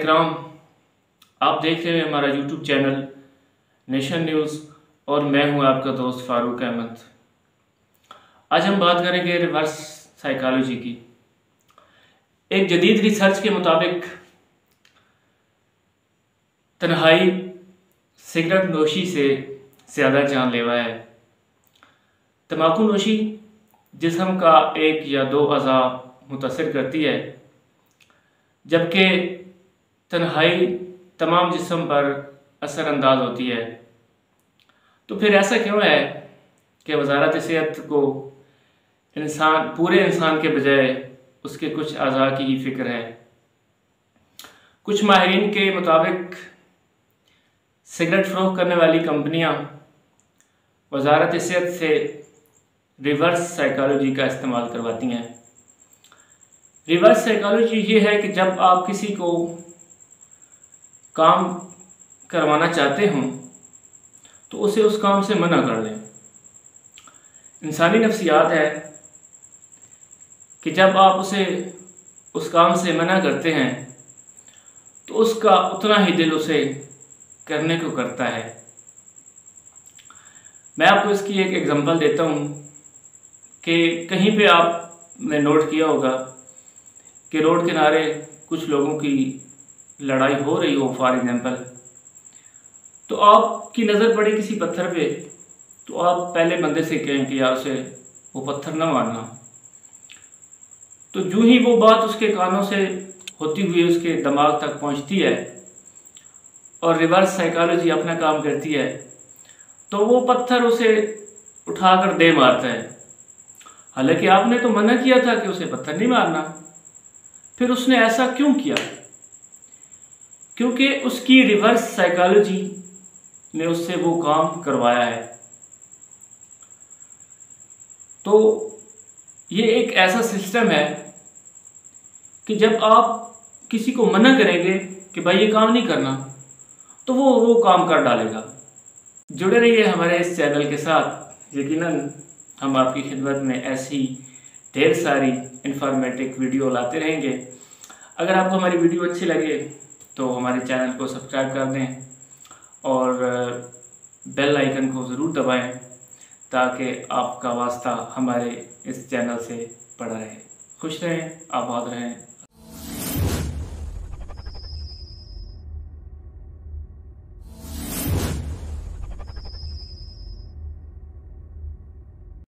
इकराम, आप देख रहे हैं हमारा यूट्यूब चैनल नेशन न्यूज़ और मैं हूं आपका दोस्त फारूक अहमद। आज हम बात करेंगे रिवर्स साइकोलॉजी की। एक जदीद रिसर्च के मुताबिक तन्हाई सिगरेट नोशी से ज़्यादा जानलेवा है। तंबाकू नोशी जिस्म का एक या दो अज़ा मुतासिर करती है, जबकि तन्हाई तमाम जिस्म पर असरअंदाज होती है। तो फिर ऐसा क्यों है कि वजारत सेहत को पूरे इंसान के बजाय उसके कुछ अज़ा की ही फिक्र है। कुछ माहिरीन के मुताबिक सिगरेट फ़रोख्त करने वाली कंपनियां वजारत सेहत से रिवर्स साइकोलॉजी का इस्तेमाल करवाती हैं। रिवर्स साइकोलॉजी ये है कि जब आप किसी को काम करवाना चाहते हों तो उसे उस काम से मना कर दें। इंसानी नफ्सियात है कि जब आप उसे उस काम से मना करते हैं तो उसका उतना ही दिल उसे करने को करता है। मैं आपको इसकी एक एग्जांपल देता हूँ कि कहीं पे आपने नोट किया होगा कि रोड किनारे कुछ लोगों की लड़ाई हो रही हो फॉर एग्जांपल, तो आपकी नज़र पड़े किसी पत्थर पे, तो आप पहले बंदे से कहें कि यार उसे वो पत्थर ना मारना। तो जो ही वो बात उसके कानों से होती हुई उसके दिमाग तक पहुंचती है और रिवर्स साइकोलॉजी अपना काम करती है, तो वो पत्थर उसे उठाकर दे मारता है। हालांकि आपने तो मना किया था कि उसे पत्थर नहीं मारना। फिर उसने ऐसा क्यों किया? क्योंकि उसकी रिवर्स साइकोलॉजी ने उससे वो काम करवाया है। तो ये एक ऐसा सिस्टम है कि जब आप किसी को मना करेंगे कि भाई ये काम नहीं करना, तो वो काम कर डालेगा। जुड़े रहिए हमारे इस चैनल के साथ। यकीनन हम आपकी खिदमत में ऐसी ढेर सारी इंफॉर्मेटिव वीडियो लाते रहेंगे। अगर आपको हमारी वीडियो अच्छी लगे तो हमारे चैनल को सब्सक्राइब कर दें और बेल आइकन को ज़रूर दबाएं ताकि आपका वास्ता हमारे इस चैनल से पड़ा रहे। खुश रहें, आबाद रहें।